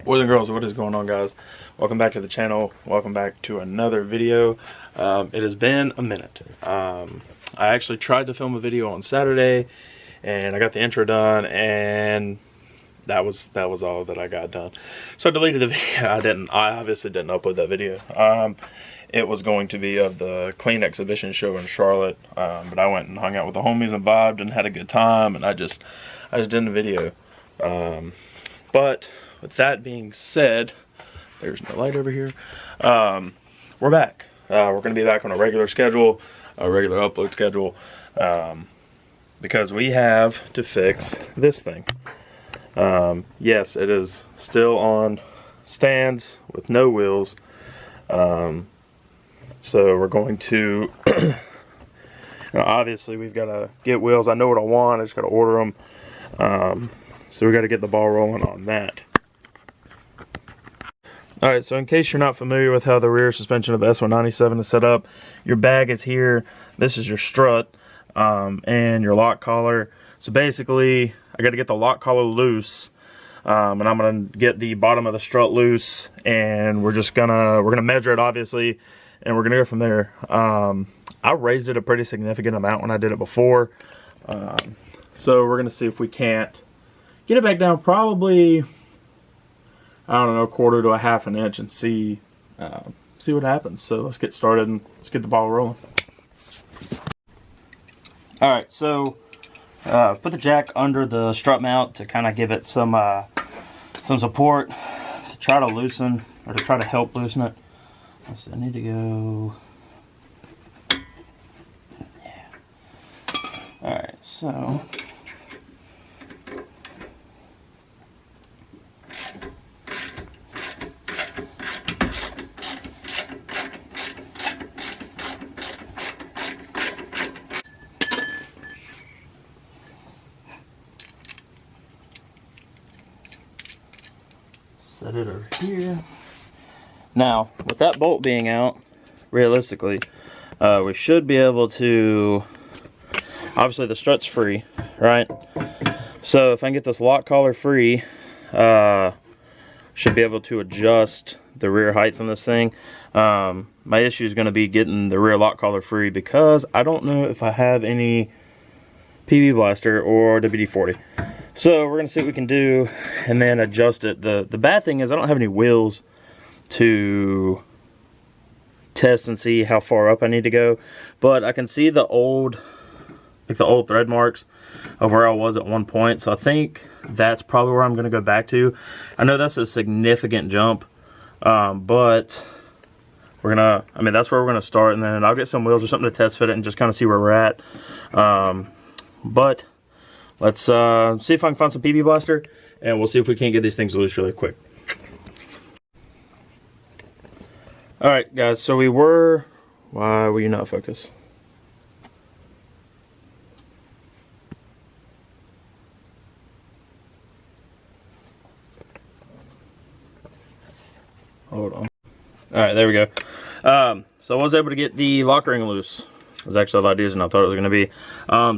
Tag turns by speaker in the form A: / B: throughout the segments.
A: Boys and girls, what is going on, guys? Welcome back to the channel. Welcome back to another video. It has been a minute. I actually tried to film a video on Saturday and I got the intro done, and that was all that I got done. So I deleted the video. I obviously didn't upload that video. It was going to be of the clean exhibition show in Charlotte, but I went and hung out with the homies and vibed and had a good time, and I just did a video. But with that being said, there's no light over here. We're back. We're going to be back on a regular schedule, a regular upload schedule, because we have to fix this thing. Yes, it is still on stands with no wheels. So we're going to, obviously we've got to get wheels. I know what I want, I just got to order them. So we got to get the ball rolling on that. Alright, so in case you're not familiar with how the rear suspension of the S197 is set up, your bag is here, this is your strut, and your lock collar. So basically, I got to get the lock collar loose, and I'm going to get the bottom of the strut loose, and we're gonna measure it, obviously, and we're gonna go from there. I raised it a pretty significant amount when I did it before, so we're gonna see if we can't get it back down probably, I don't know, 1/4 to a 1/2 inch, and see what happens. So let's get started and let's get the ball rolling. All right, so put the jack under the strut mount to kind of give it some support, to try to loosen, or to try to help loosen it. Let's see, I need to go, yeah. All right, so set it over here. Now, with that bolt being out, realistically, we should be able to, obviously the strut's free, right? So if I can get this lock collar free, should be able to adjust the rear height on this thing. My issue is going to be getting the rear lock collar free, because I don't know if I have any PB Blaster or WD-40. So we're going to see what we can do and then adjust it. The bad thing is I don't have any wheels to test and see how far up I need to go, but I can see the old thread marks of where I was at one point, so I think that's probably where I'm going to go back to. I know that's a significant jump, but we're gonna, that's where we're gonna start, and then I'll get some wheels or something to test fit it and just kind of see where we're at. But let's see if I can find some PB Blaster, and we'll see if we can't get these things loose really quick. Alright guys, so why will you not focus? Hold on. Alright, there we go. So I was able to get the lock ring loose. It was actually a lot easier than I thought it was going to be.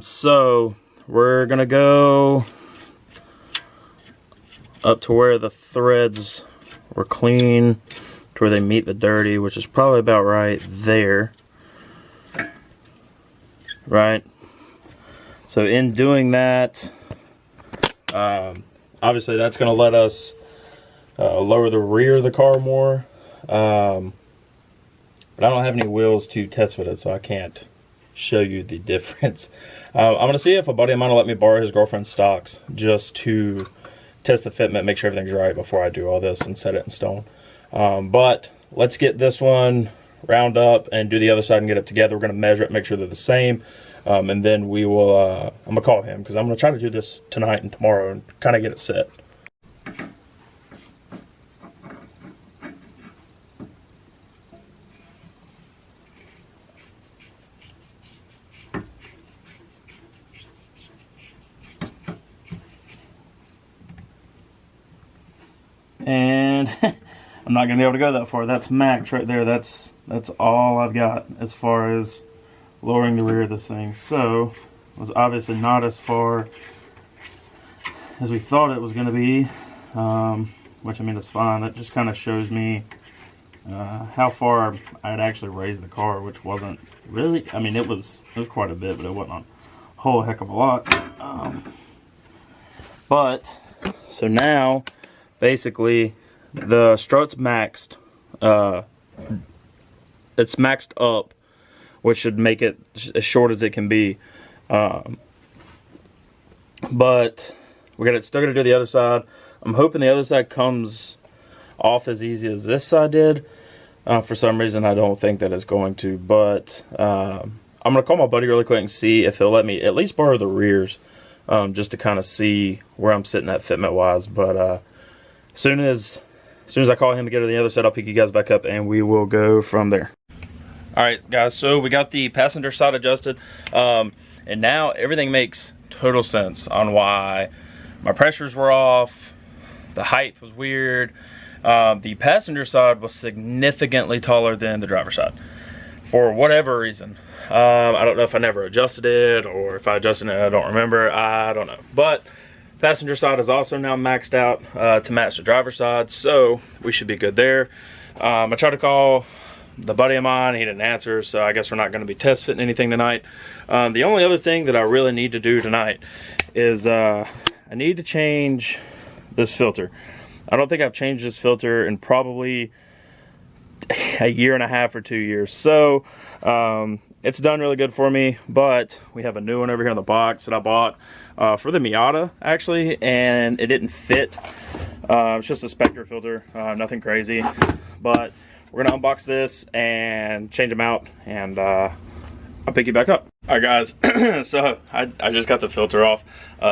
A: So we're going to go up to where the threads were clean, to where they meet the dirty, which is probably about right there. Right? So in doing that, obviously that's going to let us lower the rear of the car more. But I don't have any wheels to test fit it, so I can't show you the difference. I'm going to see if a buddy of mine will let me borrow his girlfriend's stocks just to test the fitment, make sure everything's right before I do all this and set it in stone. But let's get this one round up and do the other side and get it together. We're going to measure it, make sure they're the same, and then we will, I'm going to call him, because I'm going to try to do this tonight and tomorrow and kind of get it set. And I'm not gonna be able to go that far. That's max right there. That's all I've got as far as lowering the rear of this thing. So it was obviously not as far as we thought it was gonna be. which I mean is fine. That just kind of shows me how far I had actually raised the car, which wasn't really, I mean it was quite a bit, but it wasn't a whole heck of a lot. But so now basically the strut's maxed. It's maxed up, which should make it as short as it can be. But still gotta do the other side. I'm hoping the other side comes off as easy as this side did. For some reason, I don't think that it's going to. But I'm gonna call my buddy really quick and see if he'll let me at least borrow the rears, just to kind of see where I'm sitting at fitment wise. But as soon as I call him to get to the other side, I'll pick you guys back up and we will go from there. All right, guys. So we got the passenger side adjusted, and now everything makes total sense on why my pressures were off, the height was weird. The passenger side was significantly taller than the driver's side for whatever reason. I don't know if I never adjusted it or if I adjusted it, I don't remember. I don't know. But passenger side is also now maxed out to match the driver's side, so we should be good there. I tried to call the buddy of mine, he didn't answer, so I guess we're not going to be test fitting anything tonight. The only other thing that I really need to do tonight is I need to change this filter. I don't think I've changed this filter in probably a year and a half or 2 years. So it's done really good for me, but we have a new one over here in the box that I bought for the Miata actually, and it didn't fit. It's just a Spectre filter, nothing crazy, but we're gonna unbox this and change them out, and I'll pick you back up. All right, guys. So I just got the filter off.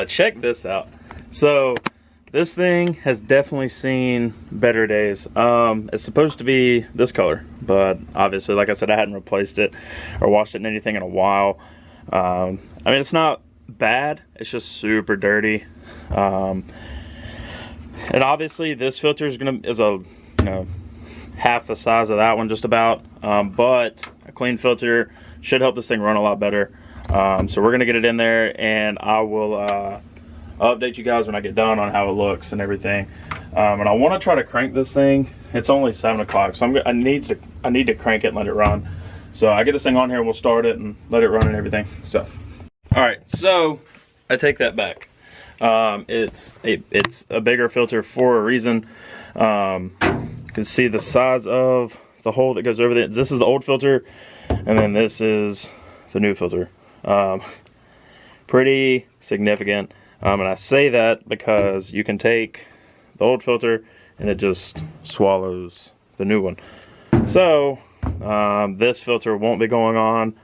A: Check this out. So this thing has definitely seen better days. It's supposed to be this color, but obviously, like I said, I hadn't replaced it or washed it in anything in a while. I mean, it's not bad. It's just super dirty. And obviously, this filter is half the size of that one, just about. But a clean filter should help this thing run a lot better. So we're gonna get it in there, and I will I'll update you guys when I get done on how it looks and everything. And I want to try to crank this thing. It's only 7 o'clock, so I need to crank it and let it run. So I get this thing on here, we'll start it and let it run and everything. So, all right. So I take that back. It's a bigger filter for a reason. You can see the size of the hole that goes over there. This is the old filter, and then this is the new filter. Pretty significant. And I say that because you can take the old filter and it just swallows the new one. So this filter won't be going on,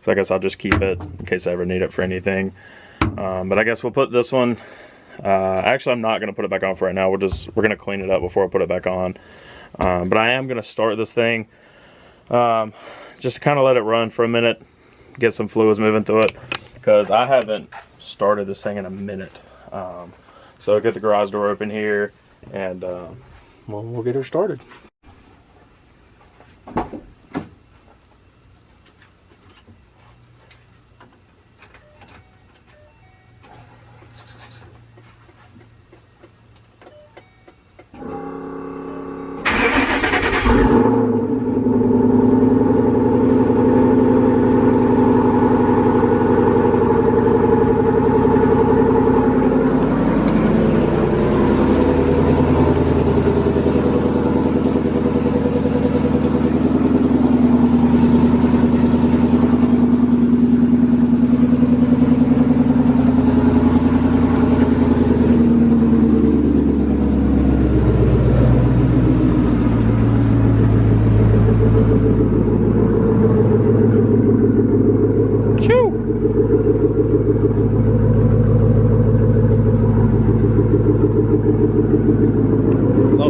A: so I guess I'll just keep it in case I ever need it for anything. But I guess we'll put this one, actually I'm not going to put it back on for right now. We're going to clean it up before I put it back on. But I am going to start this thing just to kind of let it run for a minute, get some fluids moving through it, because I haven't started this thing in a minute. So get the garage door open here, and we'll get her started.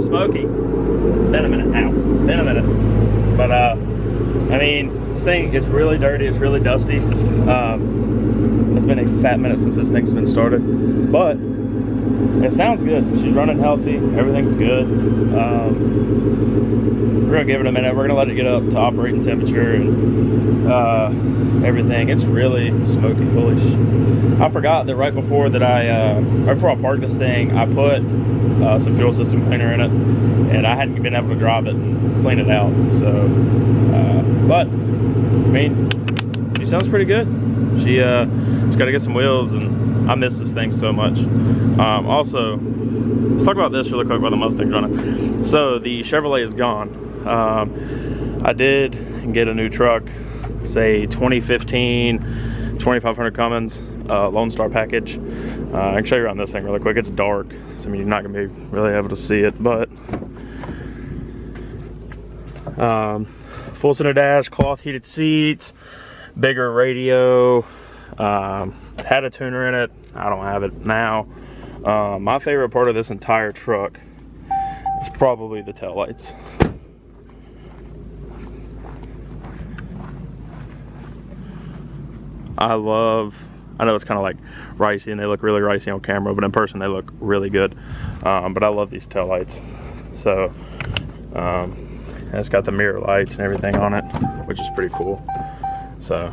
A: Smoky. Been a minute now. Been a minute. But I mean, this thing is really dirty. It's really dusty. It's been a fat minute since this thing's been started. But it sounds good. She's running healthy. Everything's good. We're gonna give it a minute. We're gonna let it get up to operating temperature and everything. It's really smoky. Holy sh! I forgot that right before I parked this thing, I put some fuel system cleaner in it, and I hadn't been able to drive it and clean it out. So, but I mean, she sounds pretty good. She's got to get some wheels, and I miss this thing so much. Also, let's talk about this really quick while the Mustang's running. So the Chevrolet is gone. I did get a new truck, say 2015 2500 Cummins Lone Star package. I can show you around this thing really quick. It's dark, so I mean you're not gonna be really able to see it, but full center dash, cloth heated seats, bigger radio, had a tuner in it. I don't have it now. My favorite part of this entire truck is probably the taillights. I know it's kind of like ricey and they look really ricey on camera, but in person they look really good. But I love these taillights. So it's got the mirror lights and everything on it, which is pretty cool. So,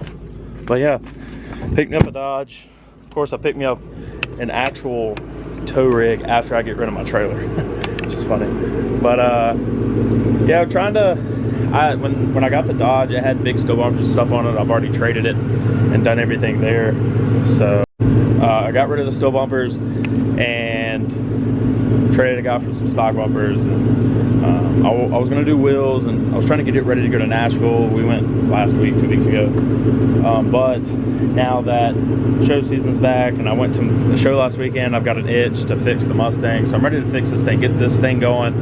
A: but yeah, picked me up a Dodge. Of course, I picked me up an actual tow rig after I get rid of my trailer, which is funny. But yeah, I'm trying to, when I got the Dodge, it had big stove bumpers and stuff on it. I've already traded it and done everything there. So I got rid of the stove bumpers and traded a guy for some stock bumpers. And I was gonna do wheels, and I was trying to get it ready to go to Nashville. We went last week, 2 weeks ago. But now that show season's back and I went to the show last weekend, I've got an itch to fix the Mustang. So I'm ready to fix this thing, get this thing going,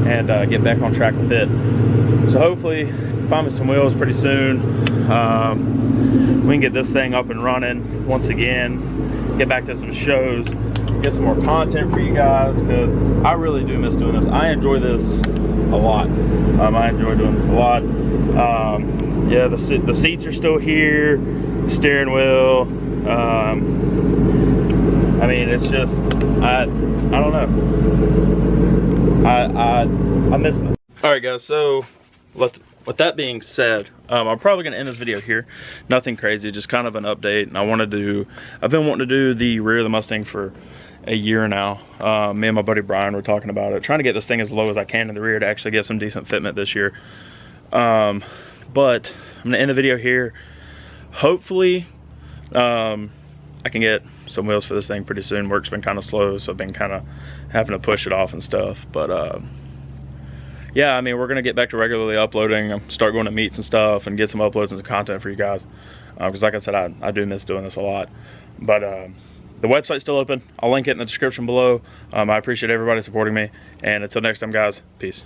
A: and get back on track with it. So hopefully find me some wheels pretty soon. We can get this thing up and running once again, get back to some shows, get some more content for you guys, because I really do miss doing this. I enjoy this a lot. I enjoy doing this a lot. Yeah, the seats are still here, steering wheel. I mean, it's just, I don't know. I miss this. All right, guys, so with that being said, I'm probably gonna end this video here. Nothing crazy, just kind of an update. And I've been wanting to do the rear of the Mustang for a year now. Me and my buddy Brian were talking about it, trying to get this thing as low as I can in the rear to actually get some decent fitment this year. But I'm gonna end the video here. Hopefully, I can get some wheels for this thing pretty soon. Work's been kind of slow, so I've been kind of having to push it off and stuff. But yeah, I mean, we're gonna get back to regularly uploading, start going to meets and stuff, and get some uploads and some content for you guys. Because like I said, I do miss doing this a lot. But the website's still open. I'll link it in the description below. I appreciate everybody supporting me. And until next time, guys, peace.